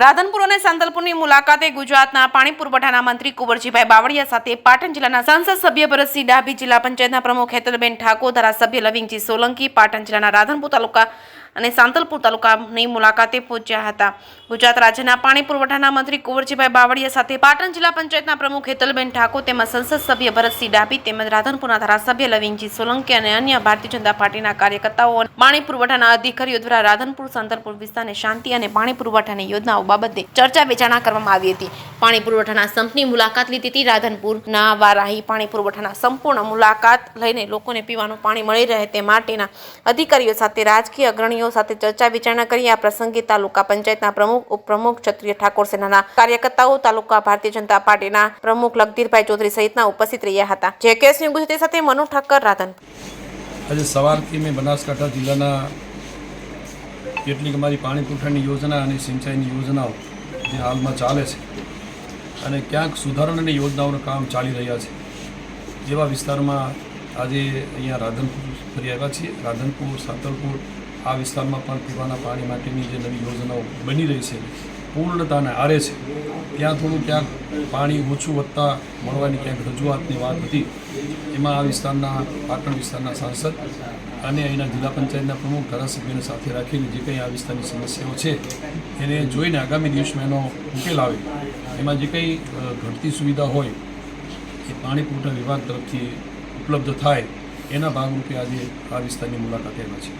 રાધનપુર અને સાંતલપુરની મુલાકાતે ગુજરાતના પાણી પુરવઠાના મંત્રી કુંવરજીભાઈ બાવળિયા સાથે પાટણ જિલ્લાના સંસદ સભ્ય ભરતસિંહ ડાભી, જિલ્લા પંચાયતના પ્રમુખ હેતલબેન ઠાકોર, ધારાસભ્ય લવિંગજી સોલંકી પાટણ જિલ્લાના રાધનપુર તાલુકા અને સાંતલપુર તાલુકાની મુલાકાતે પહોંચ્યા હતા। ગુજરાત રાજ્યના પાણી પુરવઠાના મંત્રી કુંવરજીભાઈ બાવળિયા સાથે પાટણ જિલ્લા પંચાયતના પ્રમુખ હેતલબેન ઠાકોર તેમજ સંસદ સભ્ય ભરતસિંહ ડાભી તેમજ રાધનપુરના ધારાસભ્ય લવિંગજી સોલંકી અને અન્ય ભારતીય જનતા પાર્ટીના કાર્યકર્તાઓ અને પાણી પુરવઠાના અધિકારીઓ દ્વારા રાધનપુર સાંતલપુર વિસ્તારને શાંતિ અને પાણી પુરવઠાની યોજનાઓ બાબતે ચર્ચા વિચારણા કરવામાં આવી હતી। પાણી પુરવઠાના સંપની મુલાકાત લીધી હતી। રાધનપુરના વારાહી પાણી પુરવઠાના સંપૂર્ણ મુલાકાત લઈને લોકોને પીવાનું પાણી મળી રહે તે માટેના અધિકારીઓ સાથે રાજકીય અગ્રણીઓ સાથે ચર્ચા વિચારણા કરી। આ પ્રસંગે તાલુકા પંચાયતના પ્રમુખ, ઉપપ્રમુખ, ક્ષત્રિય ઠાકોર સેનાના કાર્યકર્તાઓ, તાલુકા ભારતીય જનતા પાર્ટીના પ્રમુખ લગધીરભાઈ ચૌધરી સહિતના ઉપસ્થિત રહ્યા હતા। જેકેએસ ન્યૂઝ ગુજરાતી સાથે મનુ ઠક્કર, રાધનપુર। આજે સવારથી મેં બનાસકાંઠા જિલ્લાના કેટલીક અમારી પાણી પુરવઠાની યોજના અને સિંચાઈની યોજનાઓ જે હાલમાં ચાલે છે અને ક્યાંક સુધારણાની યોજનાઓનું કામ ચાલી રહ્યા છે એવા વિસ્તારમાં આજે અહીંયા રાધનપુર ફરી આવ્યા છીએ। રાધનપુર, સાંતલપુર આ વિસ્તારમાં પણ પીવાના પાણી માટેની જે નવી યોજનાઓ બની રહી છે પૂર્ણતાને આરે છે। ત્યાં થોડું ક્યાંક પાણી ઓછું વધતા મળવાની ક્યાંક રજૂઆતની વાત હતી। એમાં આ વિસ્તારના પાટણ વિસ્તારના સાંસદ અને અહીંના જિલ્લા પંચાયતના પ્રમુખ, ધારાસભ્યોને સાથે રાખીને જે કંઈ આ વિસ્તારની સમસ્યાઓ છે એને જોઈને આગામી દિવસમાં એનો ઉકેલ આવે એમાં જે કંઈ ઘટતી સુવિધા હોય એ પાણી પુરવઠા વિભાગ તરફથી ઉપલબ્ધ થાય એના ભાગરૂપે આજે આ વિસ્તારની મુલાકાત આવ્યા છે।